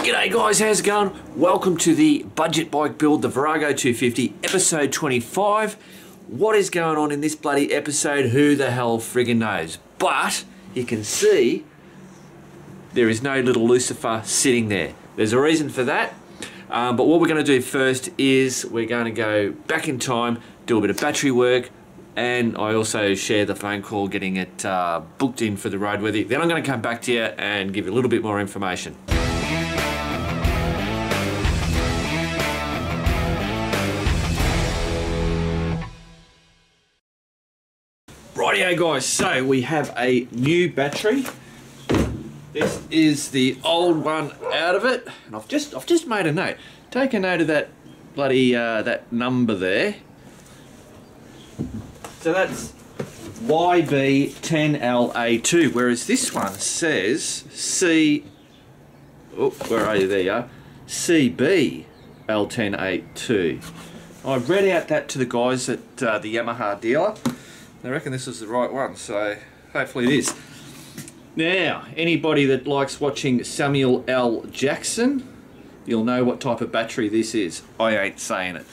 G'day guys, how's it going? Welcome to the budget bike build, the Virago 250, episode 25. What is going on in this bloody episode? Who the hell friggin' knows? But you can see there is no little Lucifer sitting there. There's a reason for that. But what we're going to do first is we're going to go back in time, do a bit of battery work, and I also share the phone call getting it booked in for the roadworthy. Then I'm going to come back to you and give you a little bit more information. Rightio guys, so we have a new battery. This is the old one out of it, and I've just made a note. Take a note of that bloody that number there. So that's YB10LA2, whereas this one says C. Oh, where are you? There you are. CBL10A2. I've read out that to the guys at the Yamaha dealer. They reckon this is the right one, so hopefully it is. Now, anybody that likes watching Samuel L. Jackson, you'll know what type of battery this is. I ain't saying it.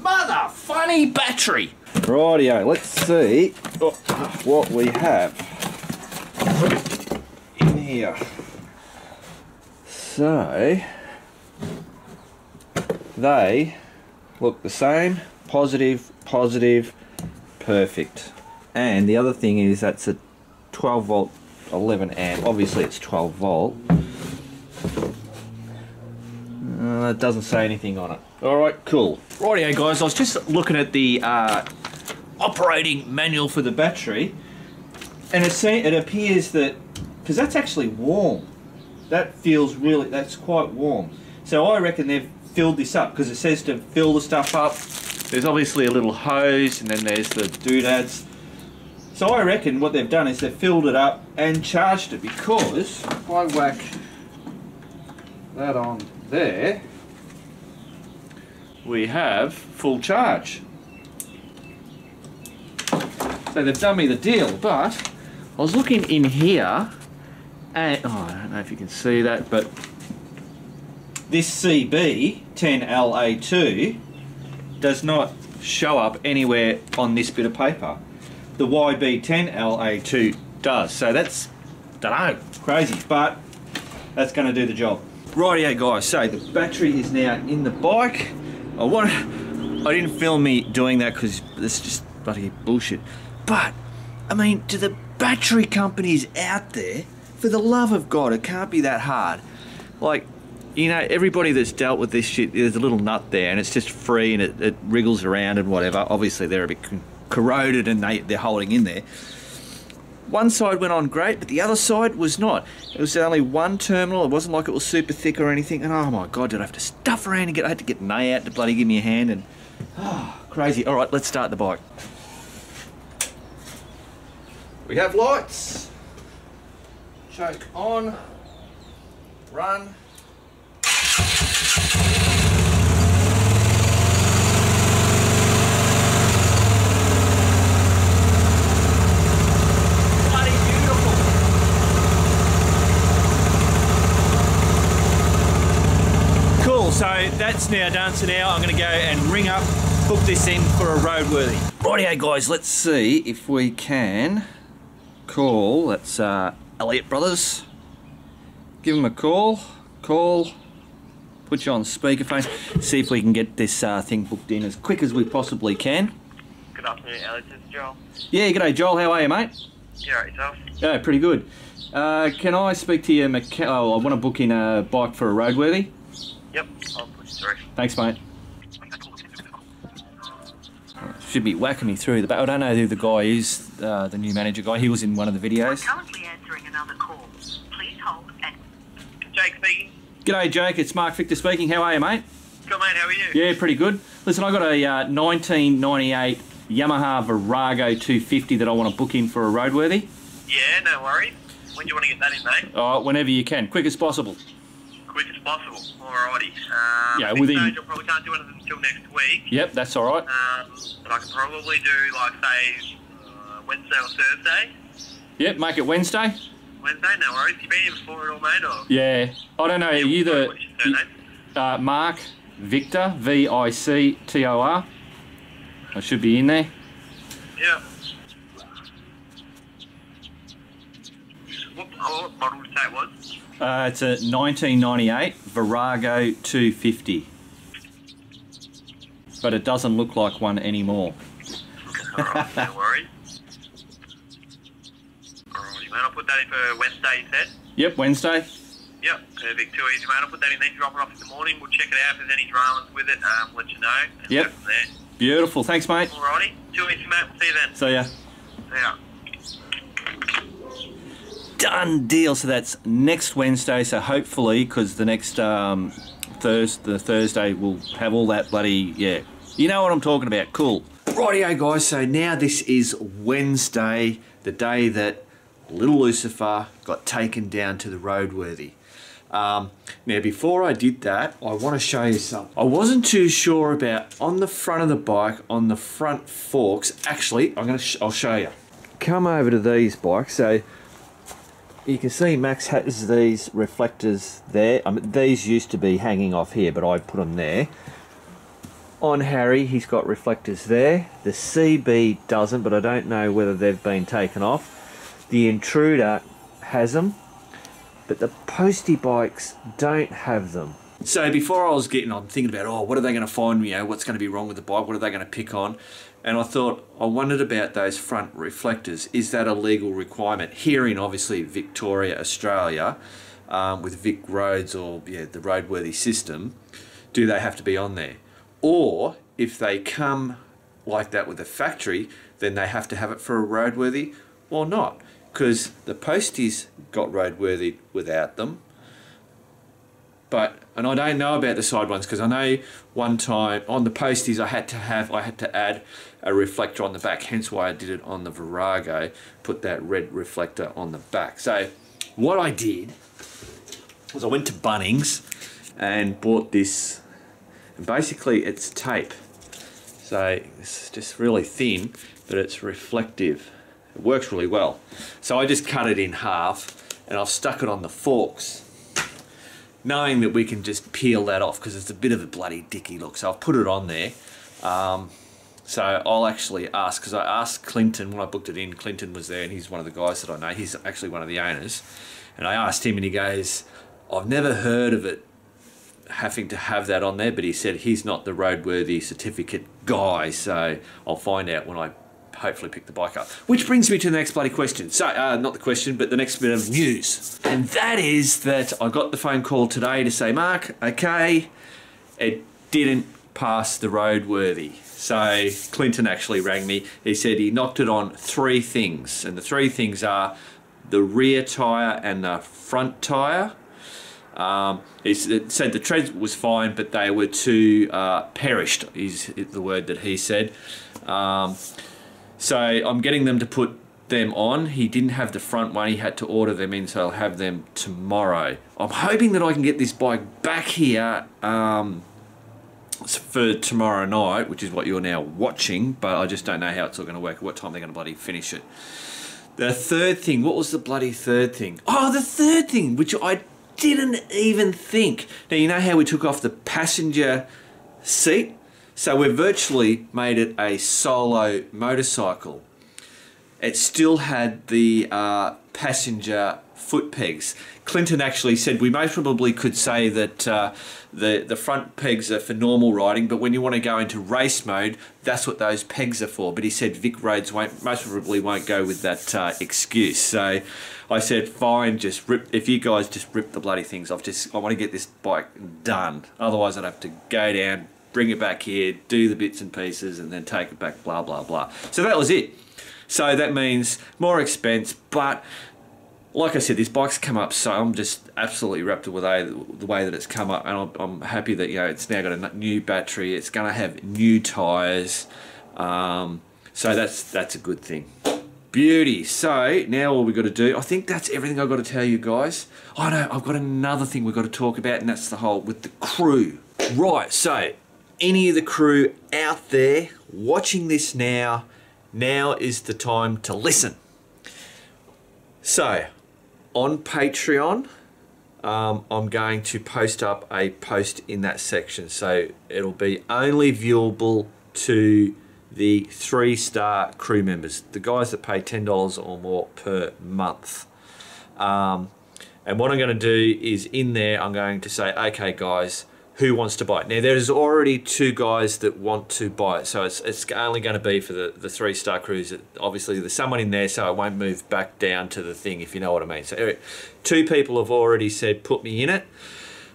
Mother funny battery! Rightio, let's see what we have in here. So, they look the same. Positive, positive, perfect. And the other thing is that's a 12 volt 11 amp. Obviously it's 12 volt. It doesn't say anything on it. Alright, cool. Rightio guys, I was just looking at the operating manual for the battery, and it appears that, because that's actually warm, that feels really, that's quite warm. So I reckon they've filled this up, because it says to fill the stuff up. There's obviously a little hose, and then there's the doodads. So I reckon what they've done is they've filled it up and charged it, because if I whack that on there, we have full charge. So they've done me the deal, but I was looking in here, and oh, I don't know if you can see that, but this CB10LA2 does not show up anywhere on this bit of paper. The YB10LA2 does, so that's, dunno, crazy, but that's going to do the job. Rightio guys, so the battery is now in the bike. I didn't film me doing that because it's just bloody bullshit. But, I mean, to the battery companies out there, for the love of God, it can't be that hard. Like, you know, everybody that's dealt with this shit, there's a little nut there and it's just free and it wriggles around and whatever. Obviously, they're a bit corroded and they're holding in there. One side went on great, but the other side was not. It was only one terminal. It wasn't like it was super thick or anything. And oh my God, did I have to stuff around and I had to get Nay out to bloody give me a hand and crazy. All right, let's start the bike. We have lights. Choke on. Run. So that's now done, so now I'm going to go and ring up, book this in for a roadworthy. Rightio guys, let's see if we can call, that's Elliott Brothers. Give them a call, put you on speakerphone, see if we can get this thing booked in as quick as we possibly can. Good afternoon, Elliott, this is Joel. Yeah, g'day Joel, how are you mate? Yeah, right, yourself? Yeah, pretty good. Can I speak to your I want to book in a bike for a roadworthy. Yep, I'll push through. Thanks, mate. Should be whacking me through the back. I don't know who the guy is, the new manager guy. He was in one of the videos. We're currently answering another call. Please hold and... Jake speaking. G'day, Jake. It's Mark Victor speaking. How are you, mate? Good, mate. How are you? Yeah, pretty good. Listen, I got a 1998 Yamaha Virago 250 that I want to book in for a roadworthy. Yeah, no worries. When do you want to get that in, mate? Whenever you can. Quick as possible. Quick as possible. Alrighty. Yeah, within... I probably can't do anything until next week. Yep, that's alright. But I can probably do, like, say, Wednesday or Thursday. Yep, make it Wednesday. Wednesday, no worries. You been here before at all, mate, or? Yeah. I don't know. Are you the What's your surname? Mark Victor, Victor? I should be in there. Yeah. What model did you say it was? It's a 1998 Virago 250. But it doesn't look like one anymore. Alright, no worries. Alrighty, mate, I'll put that in for Wednesday, you said? Yep, Wednesday. Yep, perfect. Too easy, mate. I'll put that in there, drop it off in the morning. We'll check it out. If there's any dramas with it, let you know. And Yep. go from there. Beautiful. Thanks, mate. Alrighty. Too easy, mate. We'll see you then. See ya. See ya. Done deal. So that's next Wednesday. So hopefully, because the next Thursday we'll have all that bloody, yeah. You know what I'm talking about. Cool. Rightio, guys. So now this is Wednesday, the day that little Lucifer got taken down to the roadworthy. Now, before I did that, I want to show you something. I wasn't too sure about on the front of the bike, on the front forks. Actually, I'll show you. Come over to these bikes. So you can see Max has these reflectors there. I mean, these used to be hanging off here, but I put them there. On Harry, he's got reflectors there. The CB doesn't, but I don't know whether they've been taken off. The Intruder has them, but the Postie bikes don't have them. So before I was I'm thinking about, oh, what are they going to find me? What's going to be wrong with the bike? What are they going to pick on? And I wondered about those front reflectors. Is that a legal requirement? Here in, obviously, Victoria, Australia, with Vic Roads or the roadworthy system, do they have to be on there? Or if they come like that with the factory, then they have to have it for a roadworthy or not? Because the Posties got roadworthy without them. And I don't know about the side ones, because I know one time on the Posties I had to add a reflector on the back, hence why I did it on the Virago, put that red reflector on the back. So what I did was I went to Bunnings and bought this, and basically it's tape. So it's just really thin, but it's reflective. It works really well. So I just cut it in half and I've stuck it on the forks, knowing that we can just peel that off because it's a bit of a bloody dicky look. So I've put it on there. So I'll actually ask, because I asked Clinton when I booked it in. Clinton was there and he's one of the guys that I know. He's actually one of the owners. And I asked him and he goes, I've never heard of it having to have that on there, but he said he's not the roadworthy certificate guy. So I'll find out when I hopefully pick the bike up. Which brings me to the next bloody question. So, not the question, but the next bit of news. And that is that I got the phone call today to say, Mark, okay, it didn't pass the roadworthy. So Clinton actually rang me. He said he knocked it on 3 things. And the 3 things are the rear tyre and the front tyre. He said the tread was fine, but they were too perished, is the word that he said. So I'm getting them to put them on. He didn't have the front one. He had to order them in, so I'll have them tomorrow. I'm hoping that I can get this bike back here for tomorrow night, which is what you're now watching, but I just don't know how it's all going to work, what time they're going to bloody finish it. The third thing, what was the bloody third thing? Oh, the third thing, which I didn't even think. Now, you know how we took off the passenger seat? So we've virtually made it a solo motorcycle. It still had the passenger foot pegs. Clinton actually said we most probably could say that the front pegs are for normal riding, but when you want to go into race mode, that's what those pegs are for. But he said Vic Roads most probably won't go with that excuse. So I said, fine, just rip. If you guys just rip the bloody things off, I want to get this bike done. Otherwise, I'd have to go down, bring it back here, do the bits and pieces, and then take it back, blah, blah, blah. So that was it. So that means more expense, but like I said, this bike's come up, so I'm just absolutely wrapped with the way that it's come up, and I'm happy that, you know, it's now got a new battery, it's going to have new tyres, so that's a good thing. Beauty. So now all we've got to do, I think that's everything I've got to tell you guys. Oh no, I've got another thing we've got to talk about, and that's the whole with the crew. Right, so any of the crew out there watching this now is the time to listen. So on Patreon, I'm going to post up a post in that section. So it'll be only viewable to the 3-star crew members, the guys that pay $10 or more per month. And what I'm going to do is in there, I'm going to say, okay guys, who wants to buy it? Now there's already 2 guys that want to buy it, so it's only going to be for the 3-star crews. Obviously there's someone in there, so it won't move back down to the thing, if you know what I mean. So 2 people have already said put me in it,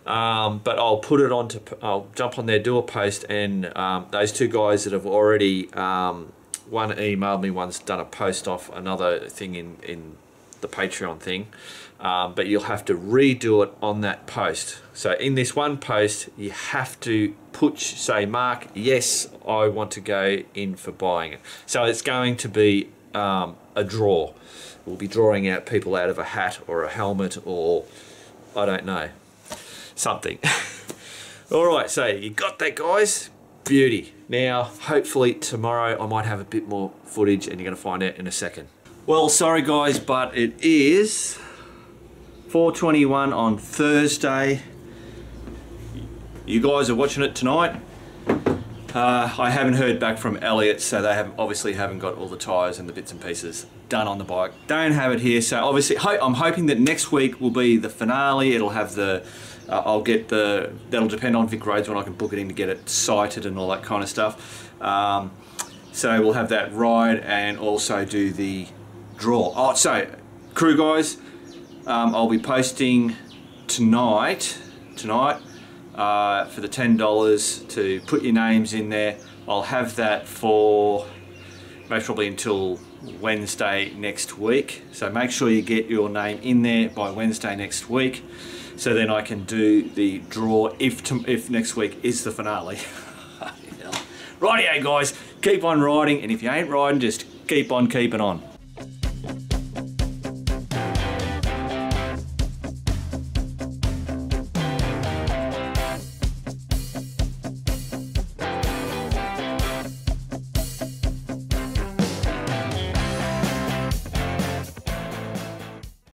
but I'll put it on to, I'll jump on there, do a post, and those 2 guys that have already, one emailed me, one's done a post off another thing in the Patreon thing. But you'll have to redo it on that post. So in this one post, you have to say, Mark, yes, I want to go in for buying it. So it's going to be a draw. We'll be drawing out people out of a hat or a helmet or, I don't know, something. All right, so you got that, guys? Beauty. Now, hopefully tomorrow I might have a bit more footage and you're going to find out in a second. Well, sorry guys, but it is 4:21 on Thursday. You guys are watching it tonight. I haven't heard back from Elliot, so they obviously haven't got all the tyres and the bits and pieces done on the bike. Don't have it here, so obviously I'm hoping that next week will be the finale. It'll have the, that'll depend on Vic Roads when I can book it in to get it sighted and all that kind of stuff. So we'll have that ride and also do the draw. Oh, so crew guys, I'll be posting tonight for the $10 to put your names in there. I'll have that for most probably until Wednesday next week. So make sure you get your name in there by Wednesday next week, so then I can do the draw if next week is the finale. Rightio guys, keep on riding, and if you ain't riding, just keep on keeping on.